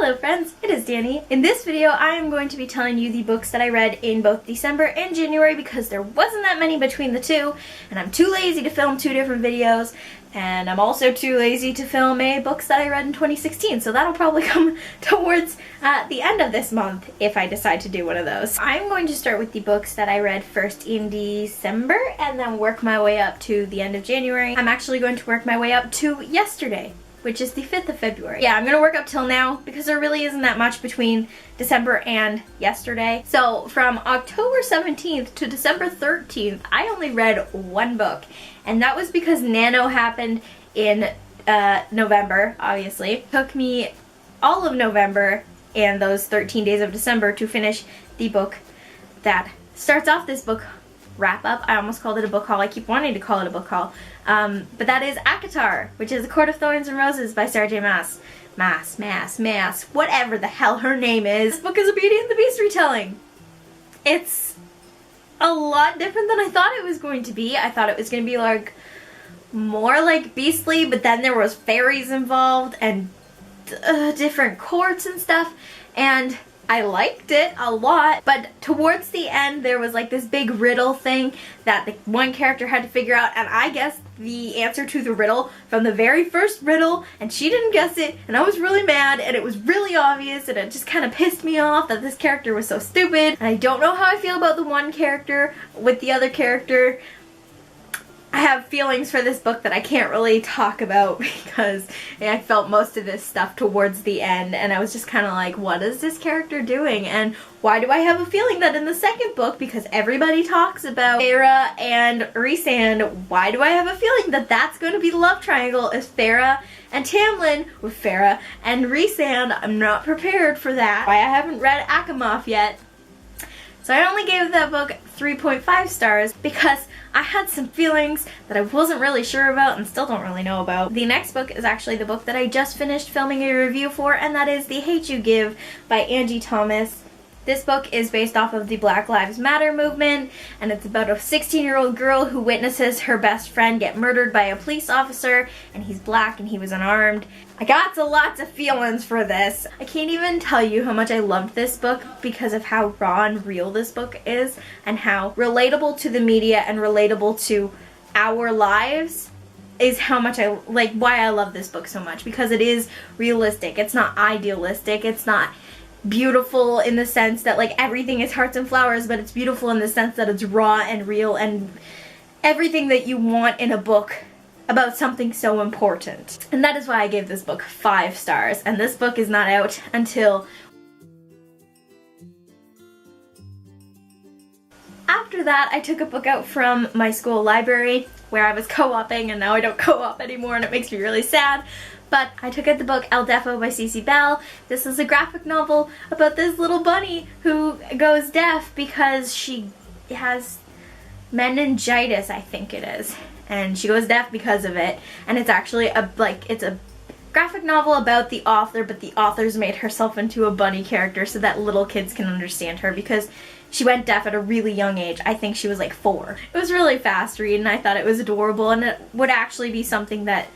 Hello friends, it is Danny. In this video I am going to be telling you the books that I read in both December and January because there wasn't that many between the two and I'm too lazy to film two different videos, and I'm also too lazy to film books that I read in 2016, so that'll probably come towards the end of this month if I decide to do one of those. I'm going to start with the books that I read first in December and then work my way up to the end of January. I'm actually going to work my way up to yesterday, which is the 5th of February. Yeah, I'm gonna work up till now because there really isn't that much between December and yesterday. So from October 17th to December 13th, I only read one book, and that was because Nano happened in November, obviously. It took me all of November and those 13 days of December to finish the book that starts off this book wrap up. I almost called it a book haul. I keep wanting to call it a book haul. But that is ACOTAR, which is A Court of Thorns and Roses by Sarah J Maas. Maas, whatever the hell her name is. This book is a Beauty and the Beast retelling. It's a lot different than I thought it was going to be. I thought it was going to be like more like Beastly, but then there was fairies involved and different courts and stuff, and I liked it a lot, but towards the end there was like this big riddle thing that the one character had to figure out, and I guessed the answer to the riddle from the very first riddle and she didn't guess it, and I was really mad, and it was really obvious, and it just kind of pissed me off that this character was so stupid, and I don't know how I feel about the one character with the other character. I have feelings for this book that I can't really talk about because I felt most of this stuff towards the end, and I was just kind of like, what is this character doing? And why do I have a feeling that in the second book, because everybody talks about Feyre and Rhysand, why do I have a feeling that that's going to be the love triangle is Feyre and Tamlin with Feyre and Rhysand? I'm not prepared for that. Why I haven't read ACOMAF yet. So I only gave that book 3.5 stars because I had some feelings that I wasn't really sure about and still don't really know about. The next book is actually the book that I just finished filming a review for, and that is The Hate U Give by Angie Thomas. This book is based off of the Black Lives Matter movement, and it's about a 16-year-old girl who witnesses her best friend get murdered by a police officer, and he's black and he was unarmed. I got lots of feelings for this. I can't even tell you how much I loved this book because of how raw and real this book is, and how relatable to the media and relatable to our lives is how much I like, why I love this book so much, because it is realistic. It's not idealistic. It's not beautiful in the sense that like everything is hearts and flowers, but it's beautiful in the sense that it's raw and real and everything that you want in a book about something so important. And that is why I gave this book 5 stars, and this book is not out until after that. I took a book out from my school library where I was co-oping, and now I don't co-op anymore, and it makes me really sad. But I took out the book El Deafo by Cece Bell. This is a graphic novel about this little bunny who goes deaf because she has meningitis, I think it is. And she goes deaf because of it. And it's actually it's a graphic novel about the author, but the author's made herself into a bunny character so that little kids can understand her because she went deaf at a really young age. I think she was like 4. It was really fast read, and I thought it was adorable, and it would actually be something that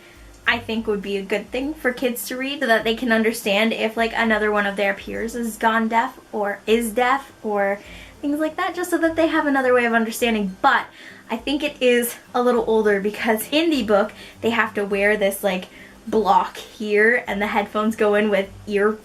I think would be a good thing for kids to read so that they can understand if like another one of their peers has gone deaf or is deaf or things like that, just so that they have another way of understanding. But I think it is a little older because in the book they have to wear this like block here, and the headphones go in with ear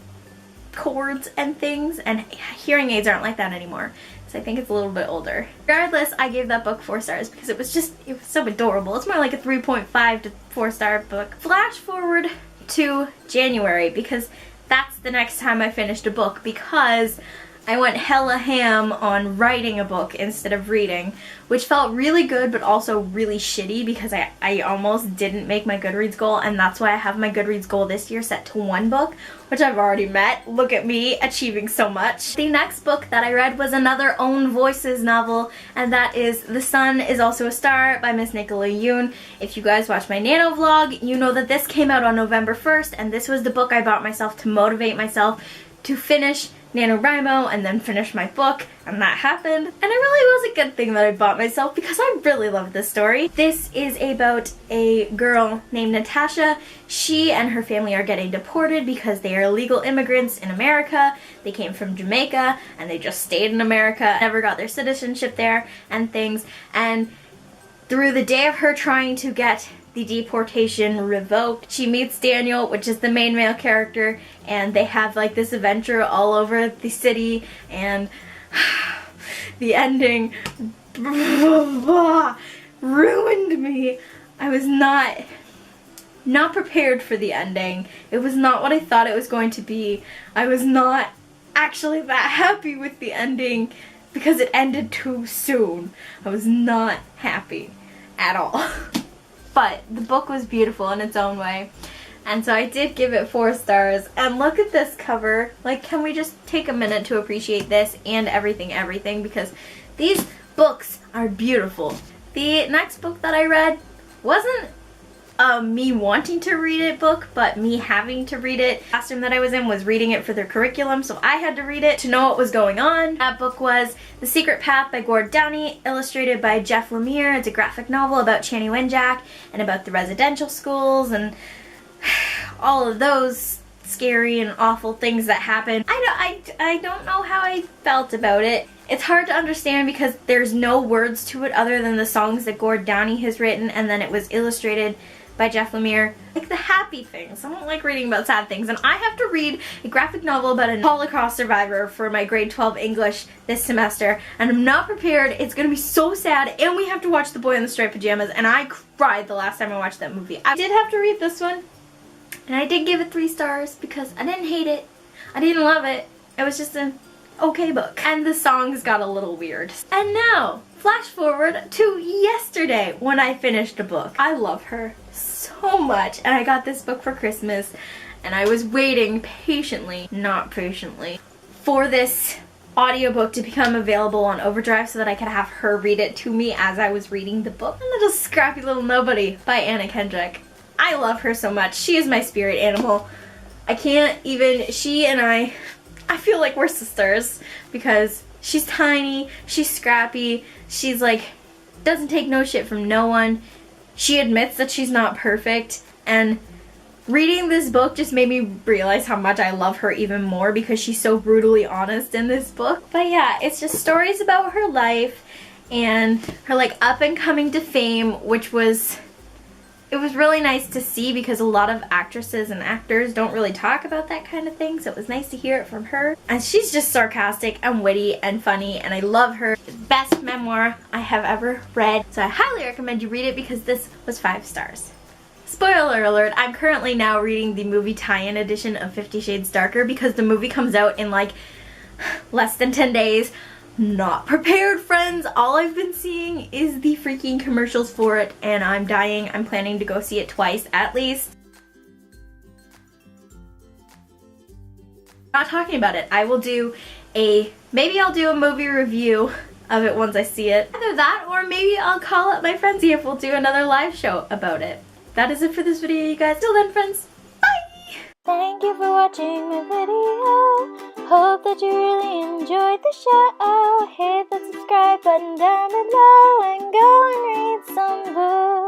cords and things, and hearing aids aren't like that anymore. So I think it's a little bit older. Regardless, I gave that book 4 stars because it was so adorable. It's more like a 3.5 to 4 star book. Flash forward to January because that's the next time I finished a book, because I went hella ham on writing a book instead of reading, which felt really good but also really shitty because I almost didn't make my Goodreads goal, and that's why I have my Goodreads goal this year set to 1 book, which I've already met. Look at me achieving so much. The next book that I read was another Own Voices novel, and that is The Sun Is Also a Star by Miss Nicola Yoon. If you guys watch my Nano vlog, you know that this came out on November 1st, and this was the book I bought myself to motivate myself to finish NaNoWriMo and then finish my book, and that happened. And it really was a good thing that I bought myself because I really love this story. This is about a girl named Natasha. She and her family are getting deported because they are illegal immigrants in America. They came from Jamaica and they just stayed in America, never got their citizenship there and things. And through the day of her trying to get the deportation revoked, she meets Daniel, which is the main male character, and they have like this adventure all over the city, and the ending ruined me. I was not prepared for the ending. It was not what I thought it was going to be. I was not actually that happy with the ending because it ended too soon. I was not happy at all. But the book was beautiful in its own way, and so I did give it 4 stars. And look at this cover. Like, can we just take a minute to appreciate this and everything, because these books are beautiful. The next book that I read wasn't me wanting to read it book, but me having to read it. The classroom that I was in was reading it for their curriculum, so I had to read it to know what was going on. That book was The Secret Path by Gord Downie, illustrated by Jeff Lemire. It's a graphic novel about Chanie Wenjack and about the residential schools and all of those scary and awful things that happen. I don't know how I felt about it. It's hard to understand because there's no words to it other than the songs that Gord Downie has written, and then it was illustrated by Jeff Lemire. Like the happy things. I don't like reading about sad things, and I have to read a graphic novel about a Holocaust survivor for my grade 12 English this semester, and I'm not prepared. It's gonna be so sad, and we have to watch The Boy in the Striped Pajamas, and I cried the last time I watched that movie. I did have to read this one, and I did give it 3 stars because I didn't hate it. I didn't love it. It was just an okay book. And the songs got a little weird. And now, flash forward to yesterday when I finished a book. I love her so much, and I got this book for Christmas, and I was waiting patiently, not patiently, for this audiobook to become available on Overdrive so that I could have her read it to me as I was reading the book. Little Scrappy Little Nobody by Anna Kendrick. I love her so much. She is my spirit animal. I can't even, she and I feel like we're sisters because she's tiny, she's scrappy, she's like, doesn't take no shit from no one. She admits that she's not perfect, and reading this book just made me realize how much I love her even more because she's so brutally honest in this book. But yeah, it's just stories about her life and her like up and coming to fame, which was, it was really nice to see because a lot of actresses and actors don't really talk about that kind of thing, so it was nice to hear it from her. And she's just sarcastic and witty and funny, and I love her. It's the best memoir I have ever read, so I highly recommend you read it because this was 5 stars. Spoiler alert, I'm currently now reading the movie tie-in edition of 50 Shades Darker because the movie comes out in like less than 10 days. Not prepared, friends. All I've been seeing is the freaking commercials for it, and I'm dying. I'm planning to go see it twice at least. Not talking about it. I will do maybe I'll do a movie review of it once I see it. Either that, or maybe I'll call up my friends, see if we'll do another live show about it. That is it for this video, you guys. Till then, friends. Bye! Thank you for watching my video. Hope that you really enjoyed the show. Hit the subscribe button down below and go and read some books.